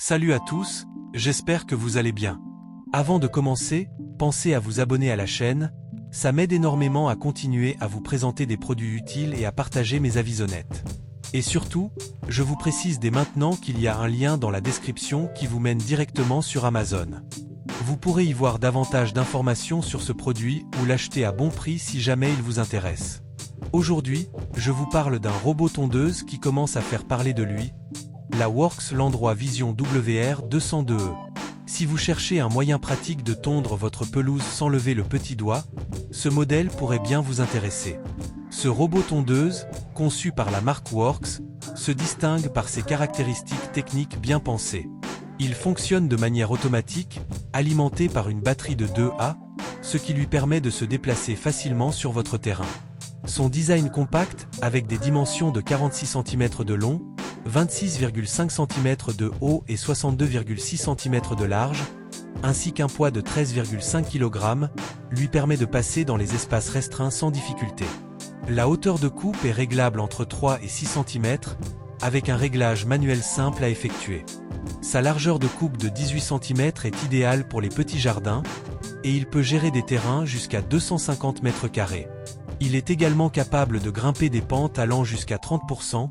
Salut à tous, j'espère que vous allez bien. Avant de commencer, pensez à vous abonner à la chaîne, ça m'aide énormément à continuer à vous présenter des produits utiles et à partager mes avis honnêtes. Et surtout, je vous précise dès maintenant qu'il y a un lien dans la description qui vous mène directement sur Amazon. Vous pourrez y voir davantage d'informations sur ce produit ou l'acheter à bon prix si jamais il vous intéresse. Aujourd'hui, je vous parle d'un robot tondeuse qui commence à faire parler de lui, la Works Landroid Vision WR202E. Si vous cherchez un moyen pratique de tondre votre pelouse sans lever le petit doigt, ce modèle pourrait bien vous intéresser. Ce robot tondeuse, conçu par la marque Works, se distingue par ses caractéristiques techniques bien pensées. Il fonctionne de manière automatique, alimenté par une batterie de 2A, ce qui lui permet de se déplacer facilement sur votre terrain. Son design compact, avec des dimensions de 46 cm de long, 26,5 cm de haut et 62,6 cm de large, ainsi qu'un poids de 13,5 kg, lui permet de passer dans les espaces restreints sans difficulté. La hauteur de coupe est réglable entre 3 et 6 cm, avec un réglage manuel simple à effectuer. Sa largeur de coupe de 18 cm est idéale pour les petits jardins, et il peut gérer des terrains jusqu'à 250 m². Il est également capable de grimper des pentes allant jusqu'à 30%,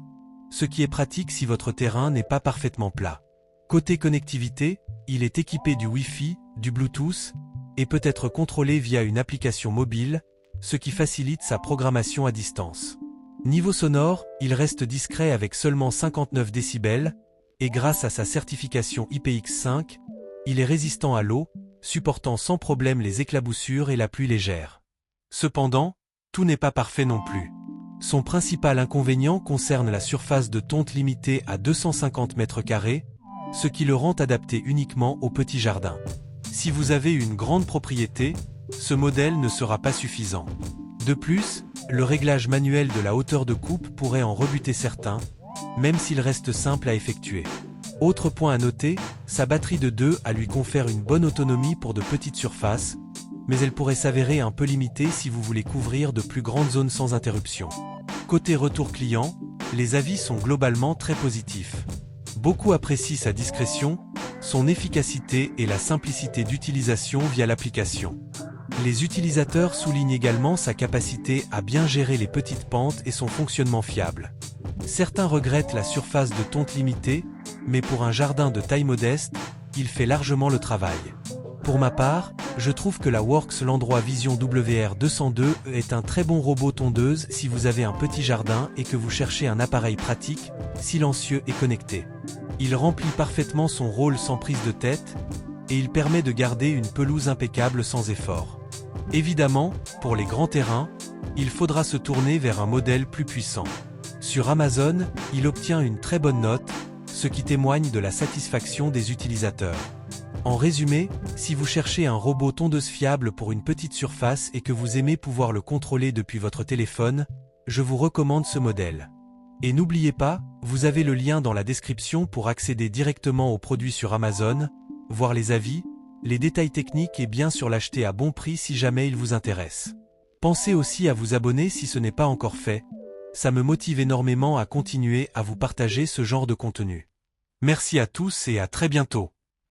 ce qui est pratique si votre terrain n'est pas parfaitement plat. Côté connectivité, il est équipé du Wi-Fi, du Bluetooth, et peut être contrôlé via une application mobile, ce qui facilite sa programmation à distance. Niveau sonore, il reste discret avec seulement 59 décibels, et grâce à sa certification IPX5, il est résistant à l'eau, supportant sans problème les éclaboussures et la pluie légère. Cependant, tout n'est pas parfait non plus. Son principal inconvénient concerne la surface de tonte limitée à 250 m², ce qui le rend adapté uniquement aux petits jardins. Si vous avez une grande propriété, ce modèle ne sera pas suffisant. De plus, le réglage manuel de la hauteur de coupe pourrait en rebuter certains, même s'il reste simple à effectuer. Autre point à noter, sa batterie de 2A lui confère une bonne autonomie pour de petites surfaces, mais elle pourrait s'avérer un peu limitée si vous voulez couvrir de plus grandes zones sans interruption. Côté retour client, les avis sont globalement très positifs. Beaucoup apprécient sa discrétion, son efficacité et la simplicité d'utilisation via l'application. Les utilisateurs soulignent également sa capacité à bien gérer les petites pentes et son fonctionnement fiable. Certains regrettent la surface de tonte limitée, mais pour un jardin de taille modeste, il fait largement le travail. Pour ma part, je trouve que la Works Landroid Vision WR202 est un très bon robot tondeuse si vous avez un petit jardin et que vous cherchez un appareil pratique, silencieux et connecté. Il remplit parfaitement son rôle sans prise de tête, et il permet de garder une pelouse impeccable sans effort. Évidemment, pour les grands terrains, il faudra se tourner vers un modèle plus puissant. Sur Amazon, il obtient une très bonne note, ce qui témoigne de la satisfaction des utilisateurs. En résumé, si vous cherchez un robot tondeuse fiable pour une petite surface et que vous aimez pouvoir le contrôler depuis votre téléphone, je vous recommande ce modèle. Et n'oubliez pas, vous avez le lien dans la description pour accéder directement aux produits sur Amazon, voir les avis, les détails techniques et bien sûr l'acheter à bon prix si jamais il vous intéresse. Pensez aussi à vous abonner si ce n'est pas encore fait, ça me motive énormément à continuer à vous partager ce genre de contenu. Merci à tous et à très bientôt.